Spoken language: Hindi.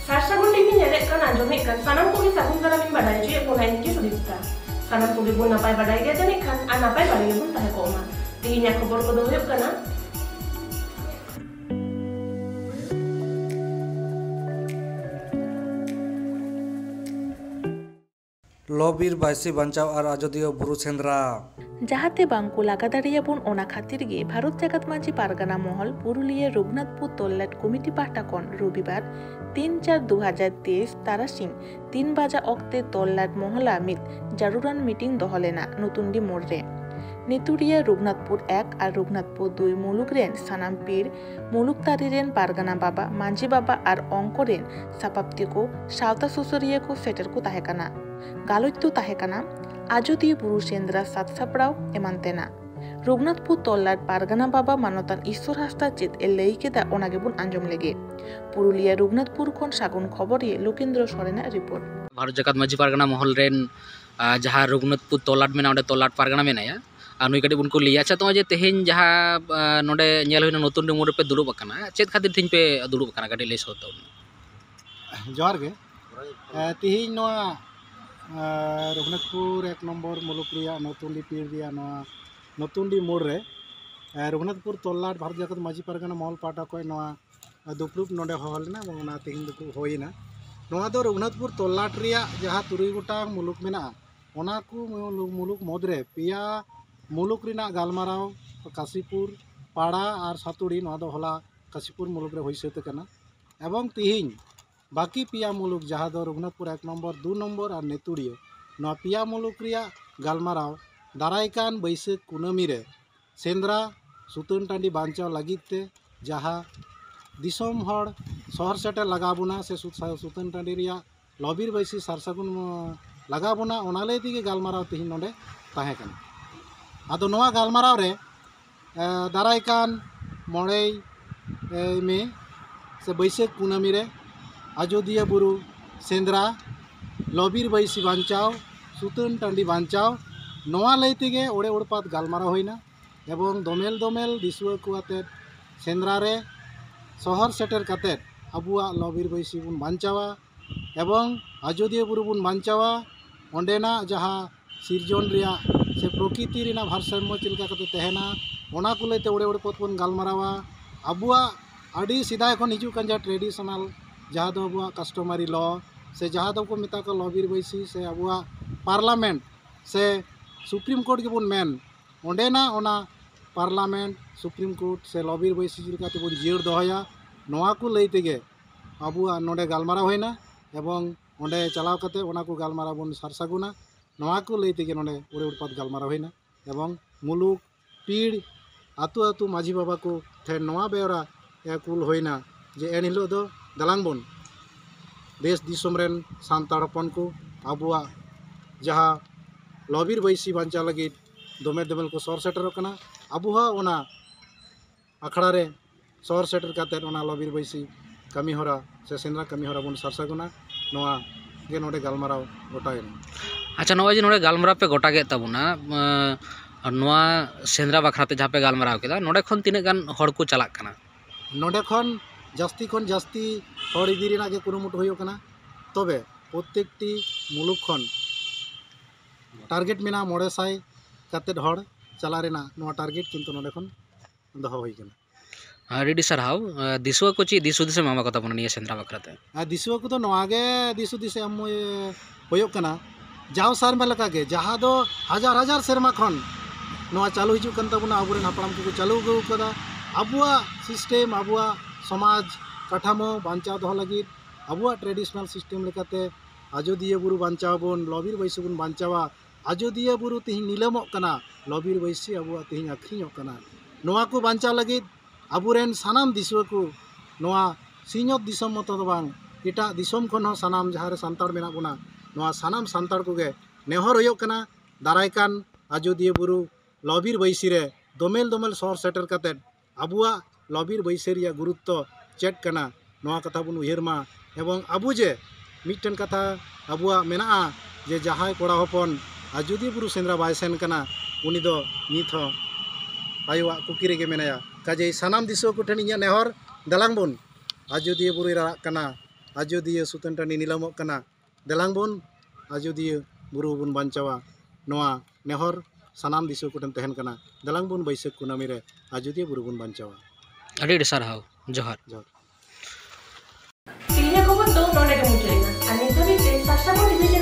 Sarsagun TV nyelek kan anjomik kan sanam kulit sagun dalam badai je pun lain ki sudita. Sanam kulit pun napai badai ge janik kan anapai badai pun tahe koma. Tihinya kebor kodoyuk kana. लॉबीर बाइसी बचाव और आजोदिया बुरु सेंद्रा जाहाते बांको लागा दाड़ियाबन ओना खातिर गे भारत जागात माझी पारगाना महल पुरुलिया रघुनाथपुर तल्लाट कमिटी पाहटा खन रविवार 3/4/2023 तारासिं 3 बाजा अक्ते तल्लाट महला मित जारुरान मीटिंग दहलेना नतुंडी मोड़रे नेतुरिया रघुनाथपुर 1 और रघुनाथपुर 2 मुलुक रेन सानाम पीर मुलुक तारी रेन पारगाना बाबा मांझी बाबा और अंक रेन सापाप्ति को सावता सुसुरिया को सेटर को ताहेकाना गालोत्तु ताहेकाना आजोदिया बुरु सेंद्रा सात सापड़ाव एमानतेना रघुनाथपुर तल्लाट पारगाना बाबा मानतान ईश्वर हासदा चेत ए लई केदा ओनागे बुन आंजम लेगे पुरुलिया रघुनाथपुर खन सागुन खबर ये लोकेंद्र सोरेना रिपोर्ट भारत जाकात माझी पारगाना महल रेन जहाँ रघुनाथपुर तल्लाट मेना ओंडे तल्लाट पारगाना मेनाया नुई कटी बुनको लिया अच्छा तो जे तेहेन जहाँ नोडे नेल हुइना नतुन डिमोर पे दुड़ुब अकाना चेत खातिर थिन पे दुड़ुब अकाना कटी लई सौतो जोहार गे तिहिन नोआ रघुनाथपुर 1 नम्बर मुलुक रिया नतुंडी पीर रिया नोआ नतुंडी मोड़ रे रघुनाथपुर तल्लाट भारत जाकात माझी पारगाना महल पाटा को नोआ दुपड़ुब नोडे होहलना ओना तिहिन दुकु होइना नोआ दो रघुनाथपुर तल्लाट रिया जहाँ 3 गोटांग मुलुक मेना ओना को मुलुक मदरे पिया मुलुक रिना गालमाराव काशीपुर पाड़ा और सातुड़ी नोआ दो होला काशीपुर मुलुक रे होई सैत कना एवं तिहिन बाकी पिया मुलुक जहाँ दो रघुनाथपुर 1 नम्बर 2 नम्बर और नेतुड़िया नोआ पिया मुलुक रिया गालमाराव दारायकान बैसाख कुनामी रे सेंद्रा सुतन टांडी बांचाव लगिते जहाँ दिसोम हड़ शहर सेटर लगाबोना से सुतन टांडी रिया लॉबीर बैसी सारसागुन लगाबोना ओना लई तेगे गालमाराव तिहिन नोडे ताहे कना आदो नोआ गालमाराव रे दारायकान 9 मे से बैसाख कुनामी रे आजोदिया बुरु सेंद्रा लॉबीर बैसी बांचाव सुतन टांडी बांचाव नोआ लई तेगे ओड़े ओड़पात गालमाराव होइना एवं दोमेल दोमेल दिसुआ को आते सेंद्रा रे शहर सेटर काते अबुआ लॉबीर बैसी बुन बांचावा एवं आजोदिया बुरु बुन बांचावा ओंडेना जहाँ सिरजन रिया से प्रकृति रिना भारसाम्य चिलका कते तहेना ओना को लईते ओड़े ओड़े पत बुन गालमारावा अबुआ आडी सिदाय खन हिजु कान जा ट्रेडिशनल जहाँ दो अबुआ कस्टमरी लॉ से जहाँ दो को मिता को लॉबीर बैसी से अबुआ पार्लियामेंट से सुप्रीम कोर्ट के बुन मेन ओंडेना ओना पार्लियामेंट सुप्रीम कोर्ट से लॉबीर बैसी चिलका ते बुन जियर दोहया नोआ को लई तेगे अबुआ नोडे गालमाराव होइना एवं ओंडे चलाव कते ओना को गालमाराव बुन सारसागुना नोआ को लई तेगे नोडे ओड़े ओड़पात गालमाराव होइना एवं मुलुक पीड़ आतु आतु माझी बाबा को थे नोआ बेवरा कुल होइना जे एन हिलो दो दलांग बन देश दिसोम रेन सान्ताड़ हपन को अबुआ जहाँ लॉबीर बैसी बांचा लगी दोमेल दोमेल को सर सेटर कना अबुहा ओना अखड़ा रे सर सेटर काते ओना लॉबीर बैसी कमी होरा से सेंद्रा कमी होरा बन सारसागुना नोआ गे नोडे गालमाराव गोटायना अच्छा नोआ जे नोडे गालमाराव पे गोटा गे ताबुना नोआ सेंद्रा बखराते जहाँ पे गालमाराव केदा नोडे खन तिने गान हड़ को चलाक कना नोडे खन जास्ती हड़ इदी रेना गे कुरुमुटु होयो कना तबे प्रत्येकटी मुलुक खन टारगेट मेना 900 काते हड़ चला रेना नोआ टारगेट किंतु नोडे खन दोहो होई कना रेडी सरहाव दिसुआ को ची दिसु दिसे मामा कथा बन निया सेंद्रा बखराते दिसुआ को तो नोआ गे दिसु दिसे हम होयो कना जाव सार में लगा गे जहाँ दो हजार हजार सेरमा खन नोआ चालू हिजु कन तबुना अबुरेन हापड़ाम को चालू गौ कदा अबुआ सिस्टेम अबुआ समाज काठामो बांचाव दोह लगी अबुआ ट्रेडिशनल सिस्टेम लेकाते आजोदिया बुरु बांचाव बन लॉबीर बैसी बन बांचावा आजोदिया बुरु तिहिन नीलमोग कना लॉबीर बैसी अबुआ तिहिन आखरिñoग कना नोआ को बांचाव लगी अबुरेन सानाम दिसुआ को नोआ सिñoत दिसोम मतो दो बांग एटा दिसोम खन हो सानाम जहाँ रे सान्ताड़ मेना बोना नोआ सानाम सान्ताड़ को गे नेहर होयोग कना दारायकान आजोदिया बुरु लॉबीर बैसी रे दोमेल दोमेल शहर सेटर काते अबुआ लॉबीर बैसी रिया गुरुत्व चेक कना नोआ कथा बुन उयहरमा एवं अबु जे मिटन कथा अबुआ मेना जे जहाँ कोड़ा हपन आजोदिया बुरु सेंद्रा बाय सेन कना उनी दो नित हो आयुआ कुकी रेगे मेनाया काजे सानाम दिसुआ को ठेन इया नेहर दलांग बन आजोदिया बुरु रा कना Ajodiya Sutan Tandi nilamok kana delang bon Ajodiya buru bun bancawa noa nehor sanam disu kutan tehen kana delang bon Baisakh Kunami re Ajodiya buru bun bancawa. ᱟᱹᱰᱤ ᱟᱹᱰᱤ ᱥᱟᱨᱦᱟᱣ ᱡᱚᱦᱟᱨ Jor. Pilihnya kau betul, nona kemunculan. Aneh tapi sastra pun division